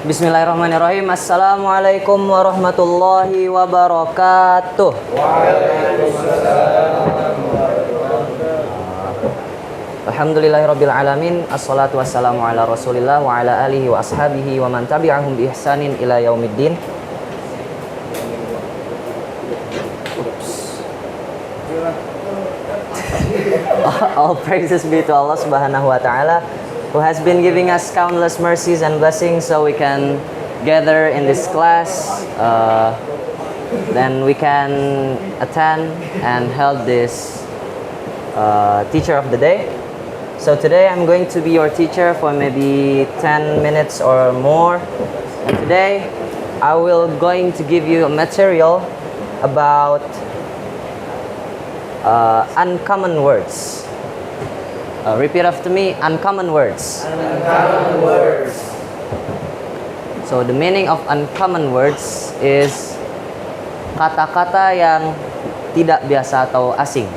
Bismillahirrahmanirrahim. Assalamualaikum warahmatullahi wabarakatuh. Alhamdulillahirabbil alamin. Assalatu wassalamu ala Rasulillah wa ala alihi wa ashabihi wa man tabi'ahum bi ihsanin ila yaumiddin. All praises be to Allah Subhanahu wa taala, who has been giving us countless mercies and blessings so we can gather in this class, then we can attend and hold this teacher of the day. So today I'm going to be your teacher for maybe 10 minutes or more, and today I will going to give you a material about uncommon words. Repeat after me, uncommon words. Uncommon words. So the meaning of uncommon words is kata-kata yang tidak biasa atau asing.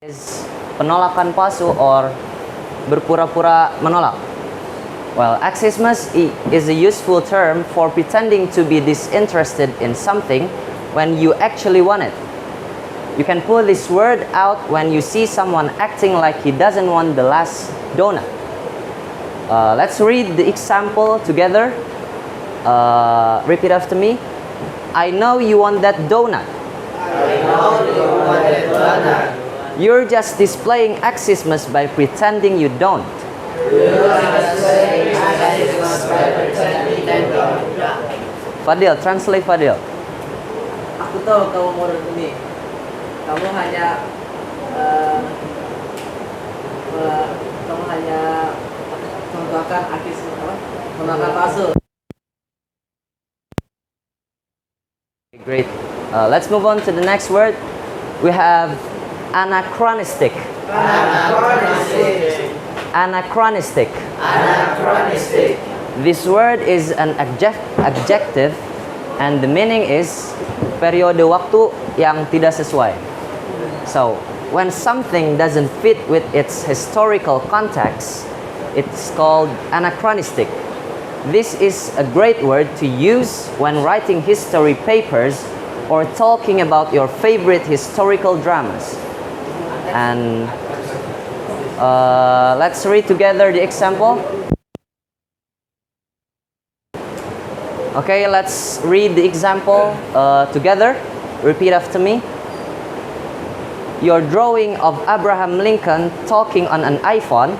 Is penolakan palsu or berpura-pura menolak. Well, axiosmas is a useful term for pretending to be disinterested in something when you actually want it. You can pull this word out when you see someone acting like he doesn't want the last donut. Let's read the example together. Repeat after me. I know you want that donut. I know you want that donut. You're just displaying axiosmas by pretending you don't. You're just saying axiosmas by pretending you don't. Fadil, translate Fadil. Aku tahu kamu mau ini. Kamu hanya mencontohkan axiosmas apa? Menolak palsu. Great. Let's move on to the next word. We have anachronistic. Anachronistic. Anachronistic. Anachronistic. This word is an adjective and the meaning is periode waktu yang tidak sesuai. So, when something doesn't fit with its historical context, it's called anachronistic. This is a great word to use when writing history papers or talking about your favorite historical dramas. And let's read together the example. Okay, let's read the example together. Repeat after me. Your drawing of Abraham Lincoln talking on an iPhone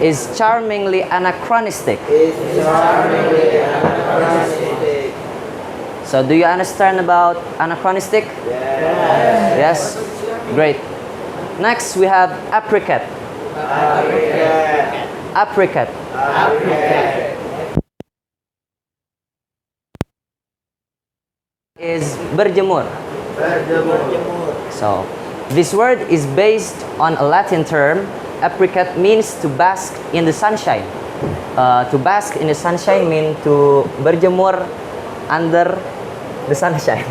is charmingly anachronistic. So do you understand about anachronistic? Yes? Great. Next we have apricot. Apricot. Is berjemur. So this word is based on a Latin term. Apricot means to bask in the sunshine. To bask in the sunshine means to berjemur under the sunshine.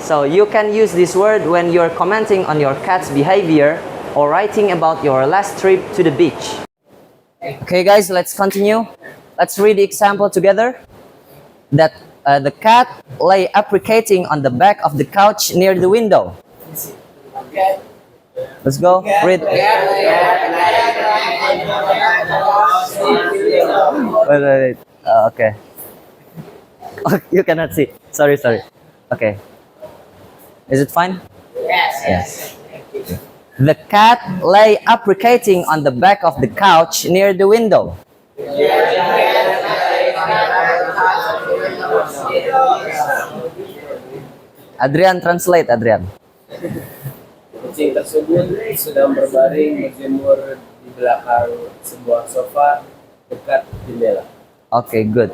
So you can use this word when you're commenting on your cat's behavior or writing about your last trip to the beach. Okay guys, let's continue. Let's read the example together. That the cat lay applicating on the back of the couch near the window. Let's go. Read. Wait. Okay. Oh, you cannot see. Sorry. Okay. Is it fine? Yes. The cat lay applicating on the back of the couch near the window. Adrian, translate, Adrian. Kucing tersebut sedang berbaring berjemur di belakang sebuah sofa dekat jendela. Okay, good.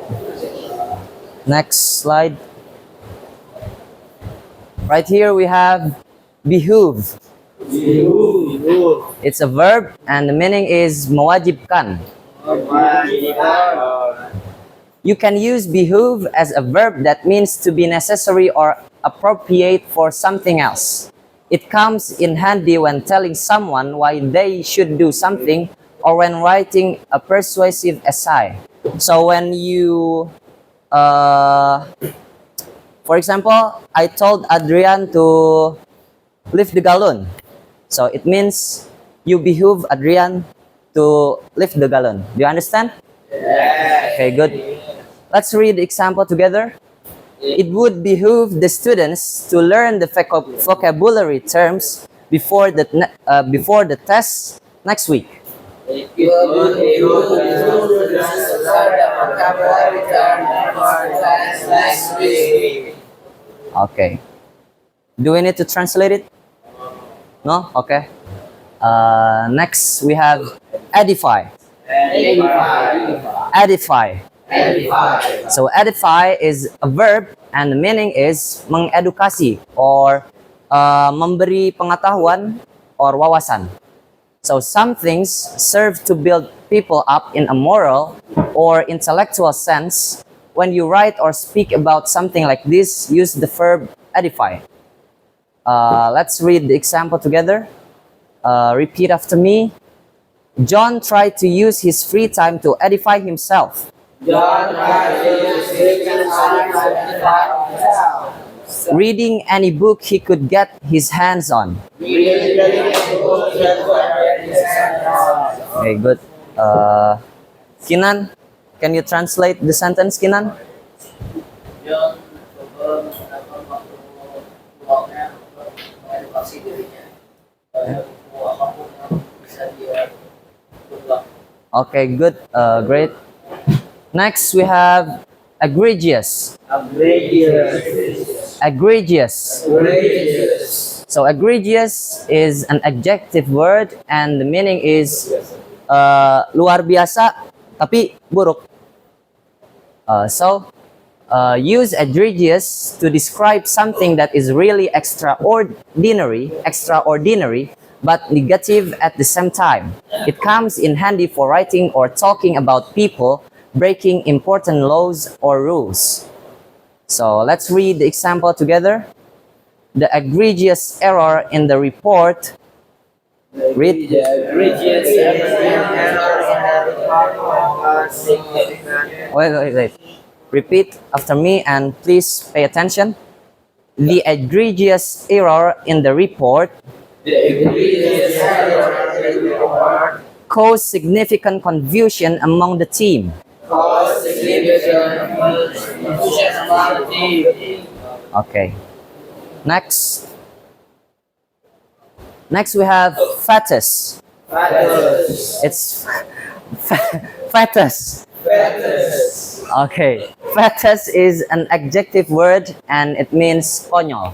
Next slide. Right here we have behoove. It's a verb and the meaning is mewajibkan. You can use behoove as a verb that means to be necessary or appropriate for something else. It comes in handy when telling someone why they should do something or when writing a persuasive essay. So when you, for example, I told Adrian to lift the galloon. So it means you behoove Adrian to lift the galloon. Do you understand? Okay, good. Let's read the example together. It would behoove the students to learn the vocabulary terms before the test next week. It would be good to learn the vocabulary term for class next week. Okay. Do we need to translate it? No? Okay. Next we have edify. Edify. So edify is a verb and the meaning is mengedukasi or memberi pengetahuan or wawasan. So some things serve to build people up in a moral or intellectual sense. When you write or speak about something like this, use the verb edify. Let's read the example together. Repeat after me. John tried to use his free time to edify himself. Reading any book he could get his hands on. Okay, good. Kinan, can you translate the sentence, Kinan? John coba mendapat waktu luangnya untuk mengedukasi dirinya. Apapun yang bisa dia buat. Okay, good. Great. Next, we have egregious. Egregious. So egregious is an adjective word and the meaning is luar biasa tapi buruk. Use egregious to describe something that is really extraordinary, but negative at the same time. It comes in handy for writing or talking about people breaking important laws or rules. So let's read the example together. The egregious error in the report. Read. Wait. Repeat after me and please pay attention. The egregious error in the report caused significant confusion among the team. Okay. Next we have fetus. It's fetus. Okay. Fetus is an adjective word and it means konyol.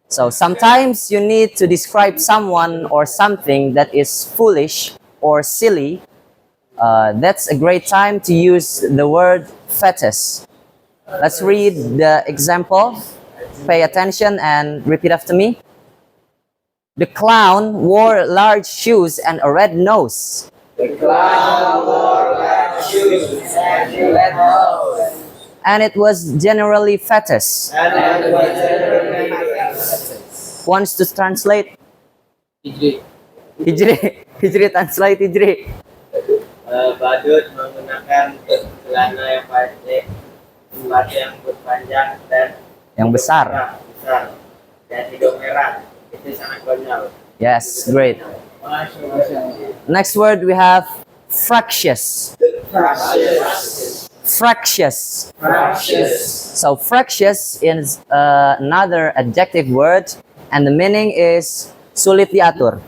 So sometimes you need to describe someone or something that is foolish or silly. That's a great time to use the word fetus. Let's read the example. Pay attention and repeat after me. The clown wore large shoes and a red nose. And it was generally fetus. Wants to translate? Hijri translate Hijri. Badut menggunakan celana yang pendek, sepatu yang panjang dan yang besar. Dan hidung merah. Itu sangat konyol. Yes, great. Next word we have fractious. Fractious. So fractious is another adjective word and the meaning is sulit diatur.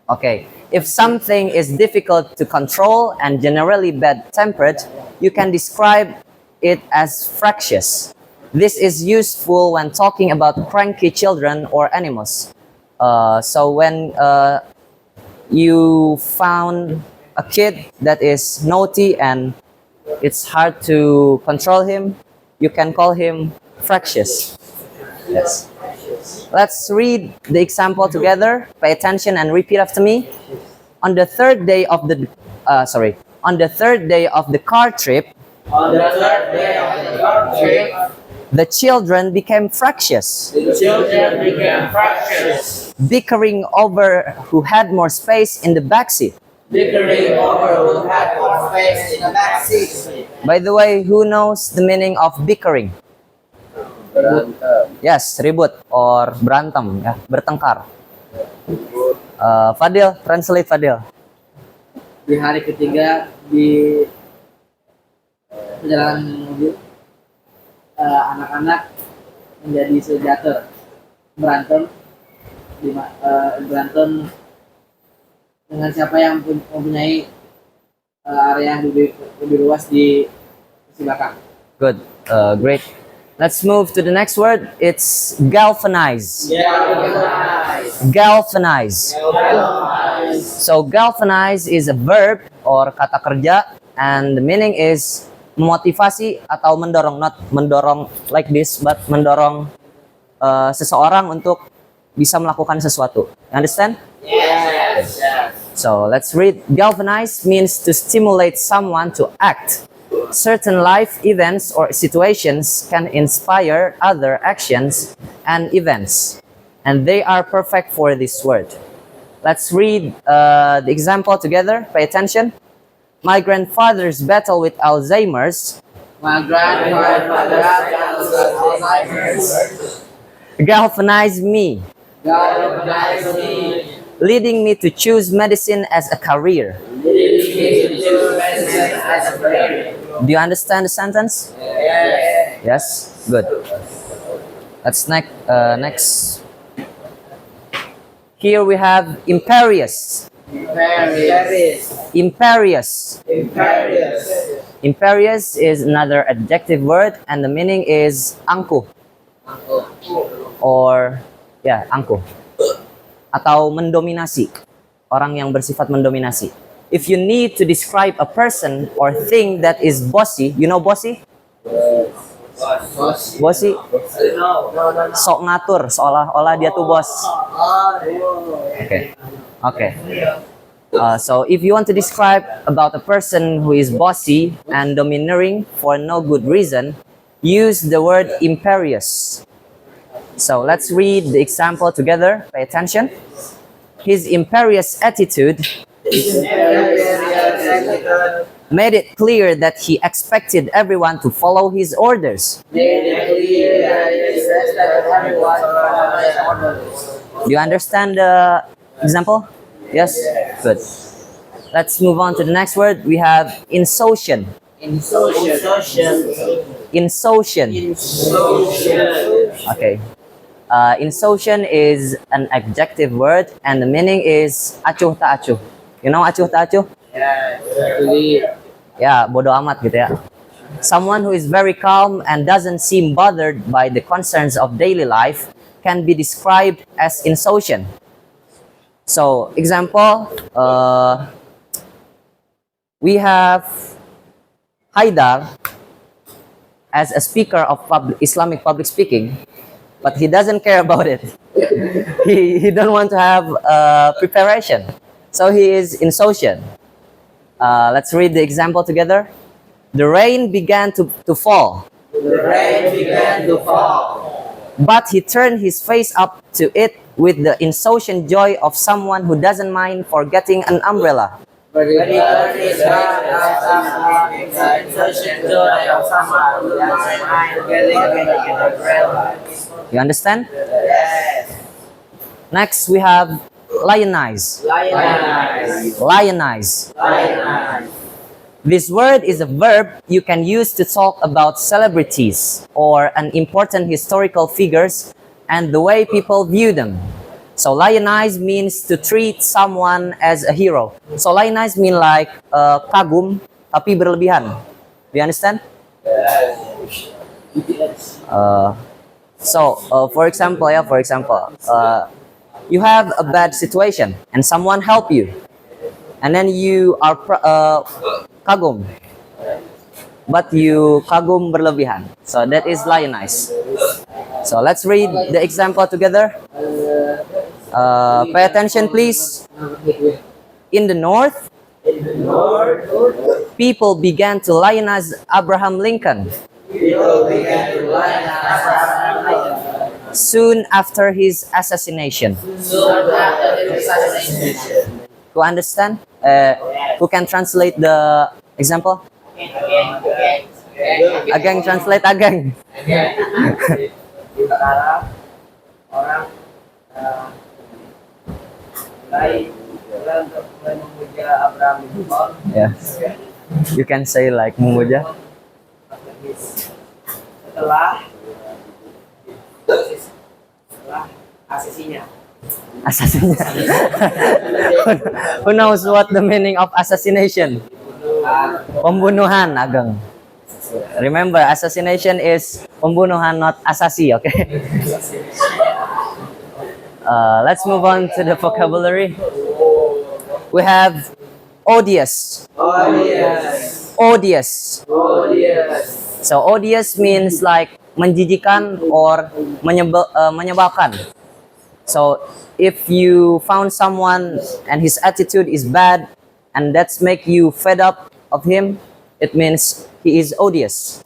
Okay. If something is difficult to control and generally bad-tempered, you can describe it as fractious. This is useful when talking about cranky children or animals. So when you found a kid that is naughty and it's hard to control him, you can call him fractious. Yes. Let's read the example together. Pay attention and repeat after me. On the third day of the car trip, On the third day of the road trip, the children became fractious, the children became fractious, bickering over who had more space in the back seat. bickering over who had more space in the back seat. By the way, who knows the meaning of bickering? Yes, ribut or berantem, ya, bertengkar. Fadil, translate Fadil. Di hari ketiga di perjalanan mobil, anak-anak menjadi sejater, berantem berantem dengan siapa yang mempunyai area yang lebih luas di sisi belakang. Good, great. Let's move to the next word. It's galvanize. Galvanize. So galvanize is a verb or kata kerja, and the meaning is memotivasi atau mendorong, not mendorong like this, but mendorong seseorang untuk bisa melakukan sesuatu. You understand? Yes. So let's read. Galvanize means to stimulate someone to act. Certain life events or situations can inspire other actions and events, and they are perfect for this word. Let's read the example together. Pay attention. My grandfather's battle with Alzheimer's My grandfather had Alzheimer's, galvanized me, galvanized me, leading me to choose medicine as a career. leading me to choose medicine as a career. Do you understand the sentence? Yes. Yes? Good. Let's next. Here we have imperious. Imperious. Imperious is another adjective word, and the meaning is angkuh. Or, angkuh. Atau mendominasi. Orang yang bersifat mendominasi. If you need to describe a person or thing that is bossy, you know bossy? Bossy? Sok ngatur, seolah-olah dia tuh bos. Okay. So if you want to describe about a person who is bossy and domineering for no good reason, use the word imperious. So let's read the example together. Pay attention. His imperious attitude made it clear that he expected everyone to follow his orders. Do you understand the example? Yes? Good. Let's move on to the next word. We have insouciant. Insouciant. Okay. Insouciant is an adjective word, and the meaning is acuh tak acuh. You know acuh tak acuh? Ya, bodoh amat gitu ya. Someone who is very calm and doesn't seem bothered by the concerns of daily life can be described as insouciant. So, example, we have Haidar as a speaker of Islamic public speaking, but he doesn't care about it. he don't want to have preparation. So he is insouciant. Let's read the example together. The rain began to fall. But he turned his face up to it with the insouciant joy of someone who doesn't mind forgetting an umbrella. You understand? Next we have lionize. Lionize. This word is a verb you can use to talk about celebrities or an important historical figures and the way people view them. So lionize means to treat someone as a hero. So lionize mean like kagum tapi berlebihan. Do you understand? For example, you have a bad situation and someone help you, and then you are kagum. but you kagum berlebihan. So that is lionize. So let's read the example together. Pay attention, please. In the north, people began to lionize Abraham Lincoln soon after his assassination. Who understand? Who can translate the example? Ageng, translate Ageng. Sementara orang mulai untuk memuja Abraham Lincoln. Yeah. You can say like memuja. Setelah asasinya. Assassination. Who knows what the meaning of assassination? Pembunuhan, Ageng. Remember, assassination is pembunuhan, not asasi, okay? Let's move on to the vocabulary. We have odious. Odious. So odious means like menjijikan or menyebalkan. So if you found someone and his attitude is bad and that's make you fed up of him, it means he is odious.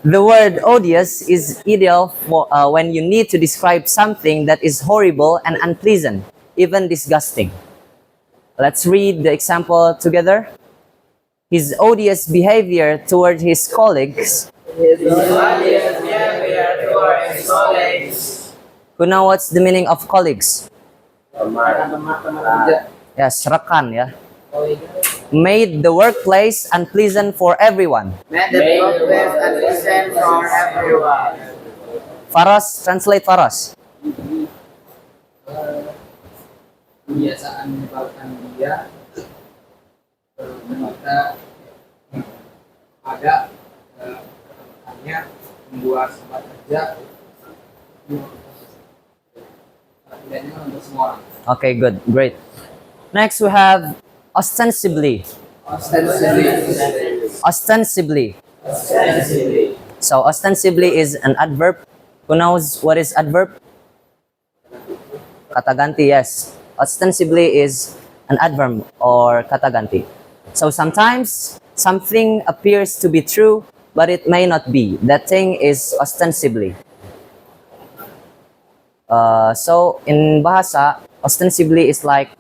The word odious is ideal for when you need to describe something that is horrible and unpleasant, even disgusting. Let's read the example together. His odious behavior toward his colleagues. Who know what's the meaning of colleagues? Yes, rekan ya. Made the workplace unpleasant for everyone. Faros, translate Faros. Kebiasaan menyebabkan dia ketika ada rekannya membuat tempat kerja tidaknya untuk semua orang. Okay, good, great. Next we have ostensibly. Ostensibly. So ostensibly is an adverb. Who knows what is adverb? Kata ganti, yes. Ostensibly is an adverb or kata ganti. So sometimes something appears to be true, but it may not be. That thing is ostensibly. So in bahasa, ostensibly is like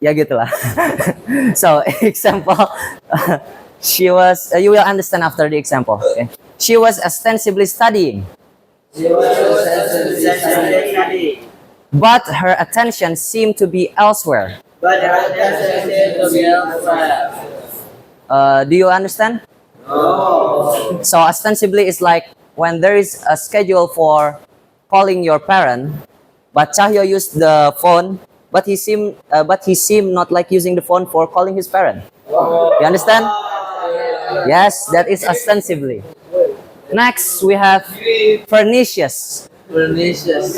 ya gitulah. So example, she was. You will understand after the example. Okay? She was ostensibly studying. But her attention seemed to be elsewhere. Do you understand? No. So ostensibly is like when there is a schedule for calling your parent, but Cahyo used the phone, but he seemed not like using the phone for calling his parent. You understand? Yes, that is ostensibly. Next we have pernicious. Pernicious.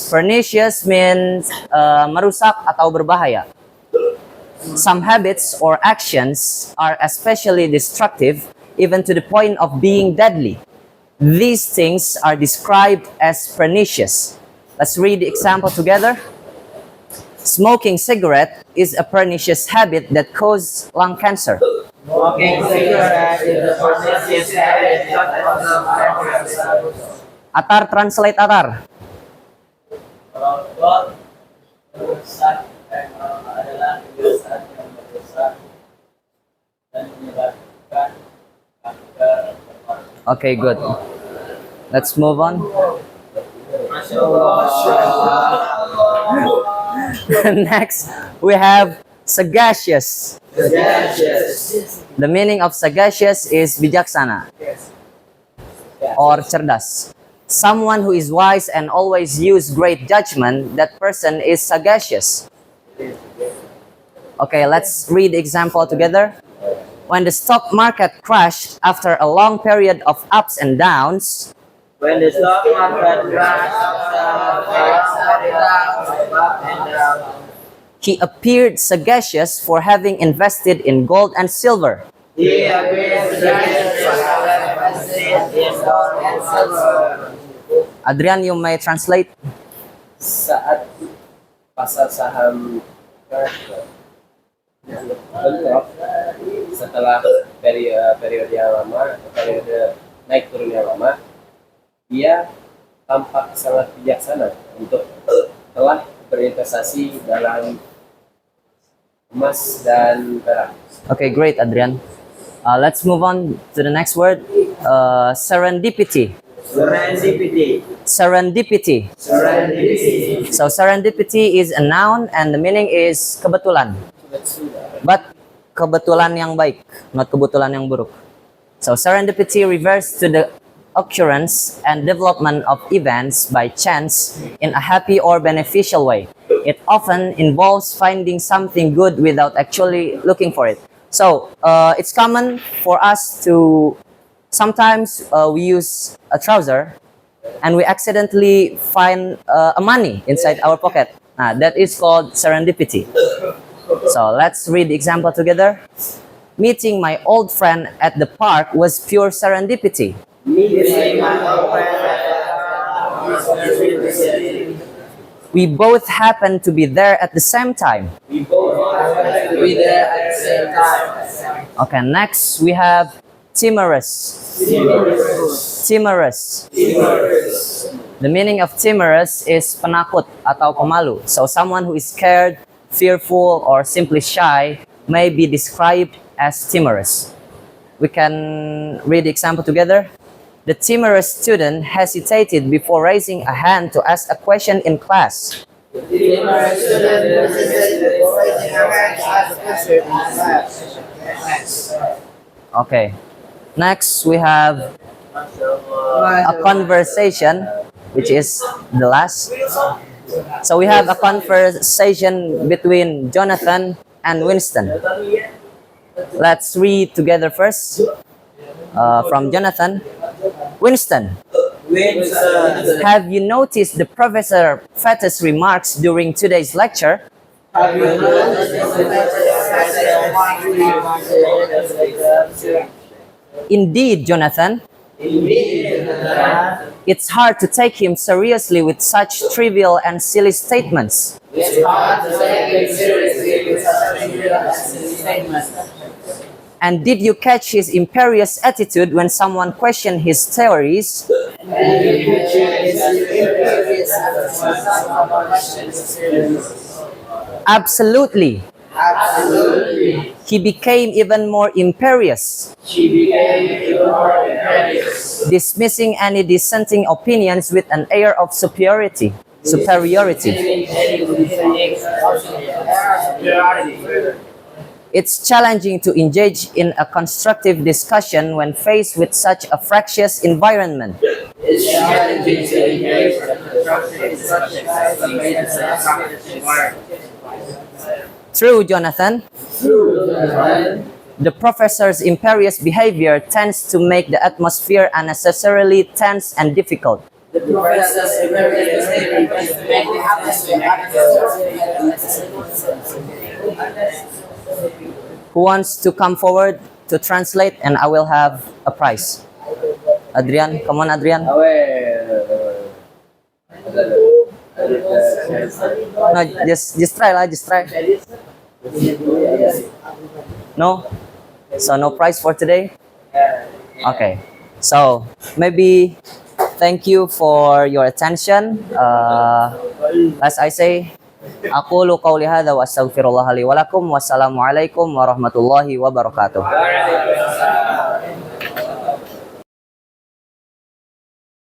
Pernicious means merusak atau berbahaya. Some habits or actions are especially destructive, even to the point of being deadly. These things are described as pernicious. Let's read the example together. Smoking cigarette is a pernicious habit that causes lung cancer. Smoking cigarette is a pernicious habit that causes cancer. Atar, translate Atar. Rokok merusak adalah kebiasaan yang merusak dan menyebabkan kanker paru. Okay, good. Let's move on. Masya Allah. Next, we have sagacious. The meaning of sagacious is bijaksana or cerdas. Someone who is wise and always use great judgment, that person is sagacious. Okay, let's read the example together. When the stock market crashed after a long period of ups and downs, When the stock market crashed after He appeared sagacious for having invested in gold and silver. He appears sagacious for having invested in gold and silver. Adrian, you may translate. Saat pasar saham bentrok setelah periode yang lama, periode naik turun yang lama, dia tampak sangat bijaksana untuk telah berinvestasi dalam emas dan perak. Okay, great, Adrian. Let's move on to the next word. Serendipity. Serendipity. Serendipity. Serendipity. So serendipity is a noun and the meaning is kebetulan. But kebetulan yang baik, not kebetulan yang buruk. So serendipity refers to the occurrence and development of events by chance in a happy or beneficial way. It often involves finding something good without actually looking for it. So it's common for us to sometimes we use a trouser and we accidentally find a money inside our pocket. That is called serendipity. So let's read the example together. Meeting my old friend at the park was pure serendipity. Meeting my old friend at the park was serendipity. We both happened to be there at the same time. We both happened to be there at the same time. Okay, next we have timorous. Timorous. Timorous. Timorous. The meaning of timorous is penakut atau pemalu. So someone who is scared, fearful, or simply shy may be described as timorous. We can read the example together. The timorous student hesitated before raising a hand to ask a question in class. The timorous student hesitated before raising her hand to ask a question in class. Okay. Next, we have a conversation, which is the last. So we have a conversation between Jonathan and Winston. Let's read together first. From Jonathan. Winston, have you noticed the Professor Fetta's remarks during today's lecture? Have you noticed the professor's remarks? Indeed, Jonathan. Indeed, Jonathan. It's hard to take him seriously with such trivial and silly statements. It's hard to take him seriously with such trivial and silly statements. And did you catch his imperious attitude when someone questioned his theories? And did you catch his imperious attitude when someone questioned his theories? Absolutely. Absolutely. He became even more imperious, She became even more imperious, dismissing any dissenting opinions with an air of superiority. It's challenging to engage in a constructive discussion when faced with such a fractious environment. It's challenging to engage in a constructive discussion when faced with such a fractious environment. True, Jonathan. True, Jonathan. The professor's imperious behavior tends to make the atmosphere unnecessarily tense and difficult. The professor's imperious behavior tends to make the atmosphere Who wants to come forward to translate, and I will have a prize. Adrian, come on, Adrian. No, just try lah, just try. No? So no prize for today? Okay. So maybe thank you for your attention. As I say, aqulu qawli hadha wa astaghfirullah li wa lakum. Wassalamualaikum warahmatullahi wabarakatuh.